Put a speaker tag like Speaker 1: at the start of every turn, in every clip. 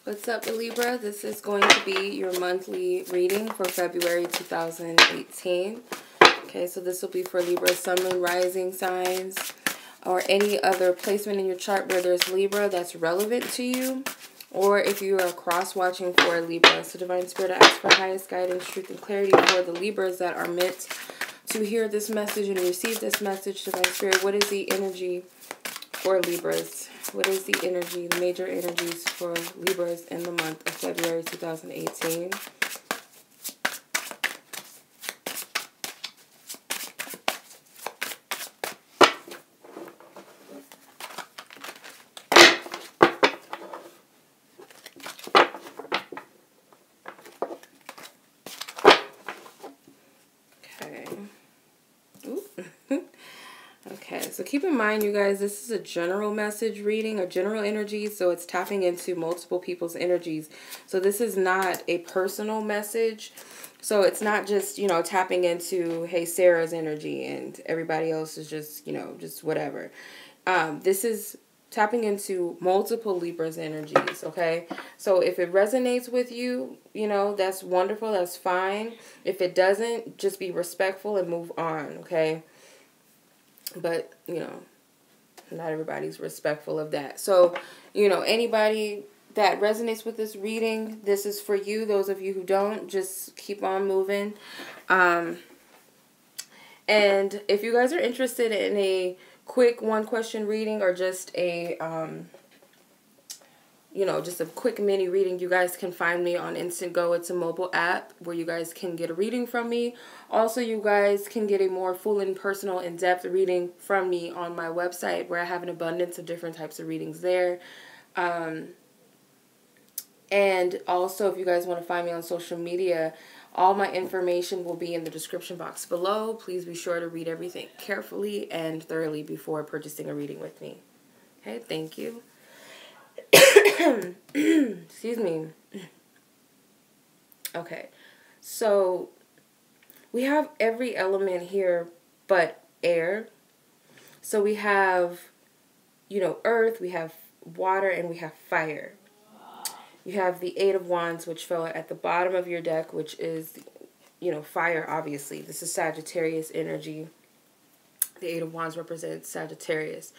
Speaker 1: What's up, Libra? This is going to be your monthly reading for February 2018. Okay, so this will be for Libra, Sun, Moon, Rising signs, or any other placement in your chart where there's Libra that's relevant to you, or if you are cross-watching for Libra. So Divine Spirit, I ask for highest guidance, truth, and clarity for the Libras that are meant to hear this message and receive this message. Divine Spirit, what is the energy for Libras? What is the energy, the major energies for Libras in the month of February 2018? Okay, so keep in mind, you guys, this is a general message reading or general energy, so it's tapping into multiple people's energies. So this is not a personal message. So it's not just, you know, tapping into, hey, Sarah's energy and everybody else is just, you know, just whatever. This is tapping into multiple Libra's energies, okay? So if it resonates with you, you know, that's wonderful, that's fine. If it doesn't, just be respectful and move on, okay? But, you know, not everybody's respectful of that. So, you know, anybody that resonates with this reading, this is for you. Those of you who don't, just keep on moving. And if you guys are interested in a quick one-question reading or just a, you know, just a quick mini reading, you guys can find me on Instantgo. It's a mobile app where you guys can get a reading from me. Also, you guys can get a more full and personal, in-depth reading from me on my website, where I have an abundance of different types of readings there. And also, if you guys want to find me on social media, all my information will be in the description box below. Please be sure to read everything carefully and thoroughly before purchasing a reading with me. Okay, thank you. Excuse me. Okay, so we have every element here but air. So we have, you know, earth, we have water, and we have fire. You have the Eight of Wands, which fell at the bottom of your deck, which is, you know, fire, obviously. This is Sagittarius energy. The Eight of Wands represents Sagittarius.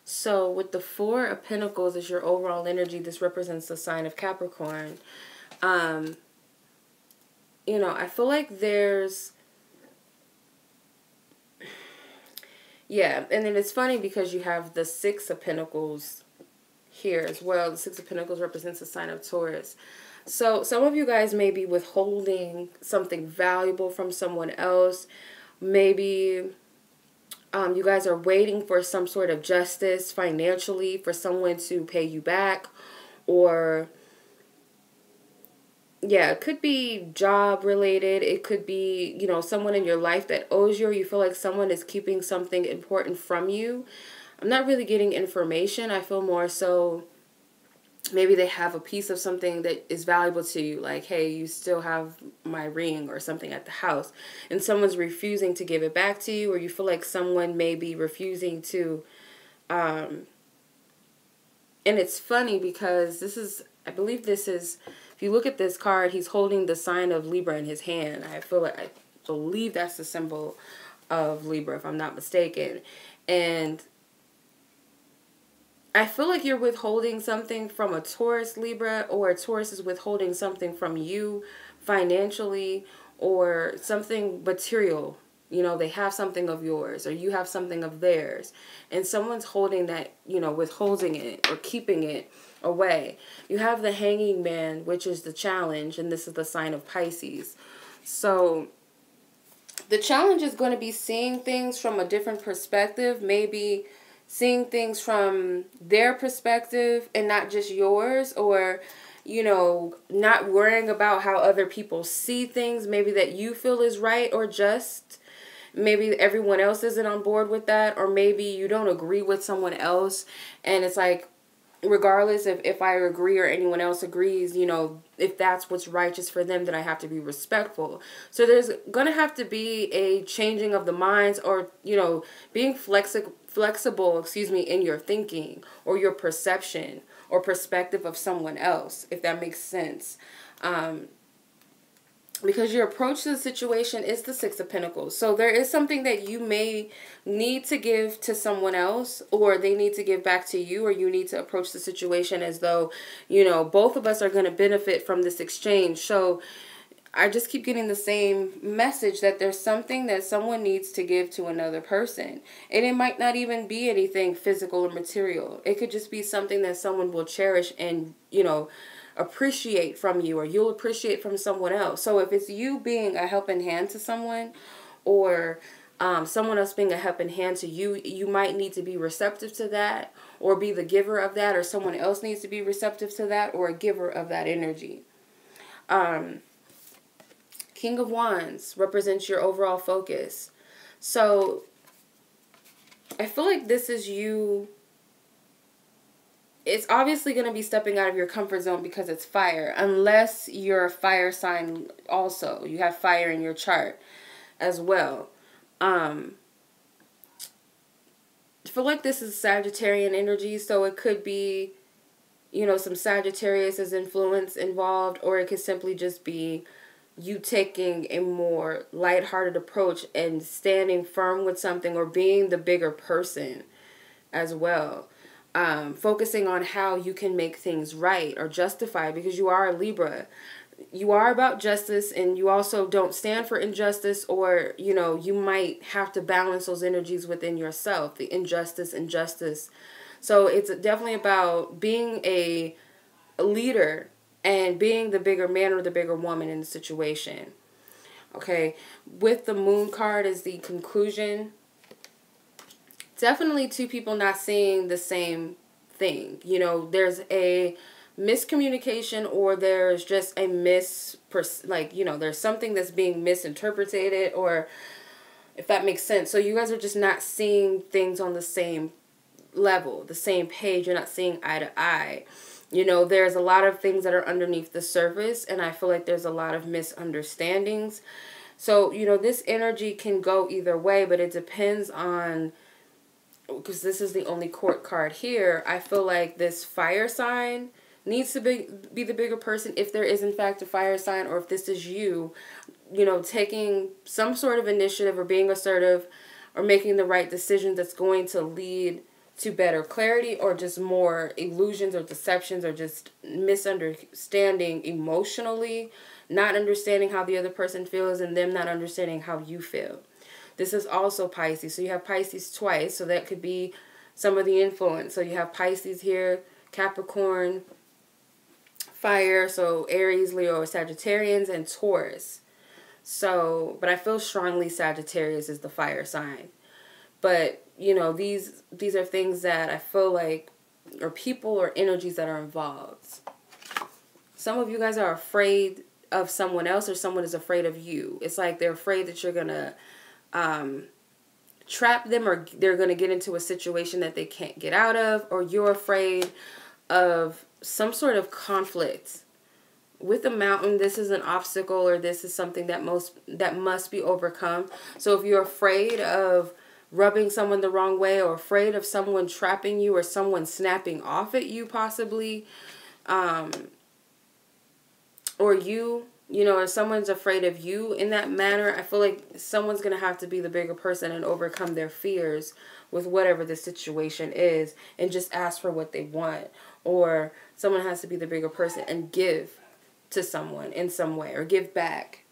Speaker 1: So with the Four of Pentacles as your overall energy, this represents the sign of Capricorn. You know, I feel like there's, yeah, and then it's funny because you have the Six of Pentacles here as well. The Six of Pentacles represents the sign of Taurus. So some of you guys may be withholding something valuable from someone else. Maybe you guys are waiting for some sort of justice financially for someone to pay you back, or yeah, it could be job related. It could be, you know, someone in your life that owes you, or you feel like someone is keeping something important from you. I'm not really getting information. I feel more so maybe they have a piece of something that is valuable to you, like, hey, you still have my ring or something at the house, and someone's refusing to give it back to you, or you feel like someone may be refusing to, and it's funny because this is, I believe this is, if you look at this card, he's holding the sign of Libra in his hand. I believe that's the symbol of Libra, if I'm not mistaken. And I feel like you're withholding something from a Taurus, Libra, or a Taurus is withholding something from you financially, or something material. You know, they have something of yours, or you have something of theirs, and someone's holding that, you know, withholding it or keeping it away. You have the Hanging Man, which is the challenge, and this is the sign of Pisces. So the challenge is going to be seeing things from a different perspective, maybe seeing things from their perspective and not just yours, or, you know, not worrying about how other people see things, maybe that you feel is right or just. Maybe everyone else isn't on board with that, or maybe you don't agree with someone else, and it's like, regardless if I agree or anyone else agrees, you know, if that's what's righteous for them, then I have to be respectful. So there's going to have to be a changing of the minds, or, you know, being flexible flexible, in your thinking or your perception or perspective of someone else, if that makes sense. Because your approach to the situation is the Six of Pentacles. So there is something that you may need to give to someone else, or they need to give back to you, or you need to approach the situation as though, both of us are going to benefit from this exchange. So I just keep getting the same message that there's something that someone needs to give to another person. And it might not even be anything physical or material. It could just be something that someone will cherish and, appreciate from you, or you'll appreciate from someone else. So if it's you being a helping hand to someone, or someone else being a helping hand to you, you might need to be receptive to that, or be the giver of that, or someone else needs to be receptive to that, or a giver of that energy. King of Wands represents your overall focus. So I feel like this is you. It's obviously going to be stepping out of your comfort zone because it's fire. Unless you're a fire sign also. You have fire in your chart as well. I feel like this is Sagittarian energy. So it could be, some Sagittarius' influence involved. Or it could simply just be you taking a more lighthearted approach and standing firm with something, or being the bigger person as well. Focusing on how you can make things right or justify, because you are a Libra. You are about justice, and you also don't stand for injustice, or, you might have to balance those energies within yourself, the injustice and justice. So it's definitely about being a leader and being the bigger man or the bigger woman in the situation. Okay, with the Moon card is the conclusion. Definitely two people not seeing the same thing. There's a miscommunication, or there's just a there's something that's being misinterpreted, or if that makes sense. So you guys are just not seeing things on the same level, the same page. You're not seeing eye to eye. There's a lot of things that are underneath the surface, and I feel like there's a lot of misunderstandings. So, this energy can go either way, but it depends on, because this is the only court card here. I feel like this fire sign needs to be the bigger person, if there is in fact a fire sign, or if this is you, taking some sort of initiative, or being assertive, or making the right decision that's going to lead to better clarity, or just more illusions or deceptions, or just misunderstanding emotionally, not understanding how the other person feels, and them not understanding how you feel. This is also Pisces. So you have Pisces twice. So that could be some of the influence. So you have Pisces here, Capricorn, fire. So Aries, Leo, Sagittarians, and Taurus. So, but I feel strongly Sagittarius is the fire sign. But, these are things that I feel like are people or energies that are involved. Some of you guys are afraid of someone else, or someone is afraid of you. It's like they're afraid that you're going to trap them, or they're going to get into a situation that they can't get out of, or you're afraid of some sort of conflict. With the Mountain, this is an obstacle, or this is something that must be overcome. So if you're afraid of rubbing someone the wrong way, or afraid of someone trapping you, or someone snapping off at you possibly, or or someone's afraid of you in that manner, I feel like someone's going to have to be the bigger person and overcome their fears with whatever the situation is, and just ask for what they want. Or someone has to be the bigger person and give to someone in some way, or give back,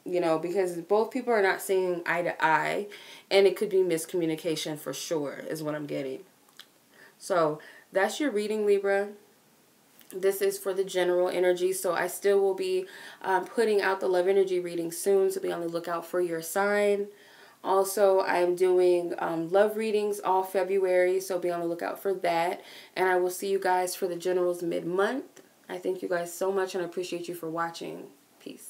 Speaker 1: because both people are not seeing eye to eye, and it could be miscommunication for sure, is what I'm getting. So that's your reading, Libra. This is for the general energy, so I still will be putting out the love energy reading soon, so be on the lookout for your sign. Also, I'm doing love readings all February, so be on the lookout for that. And I will see you guys for the generals mid-month. I thank you guys so much, and I appreciate you for watching. Peace.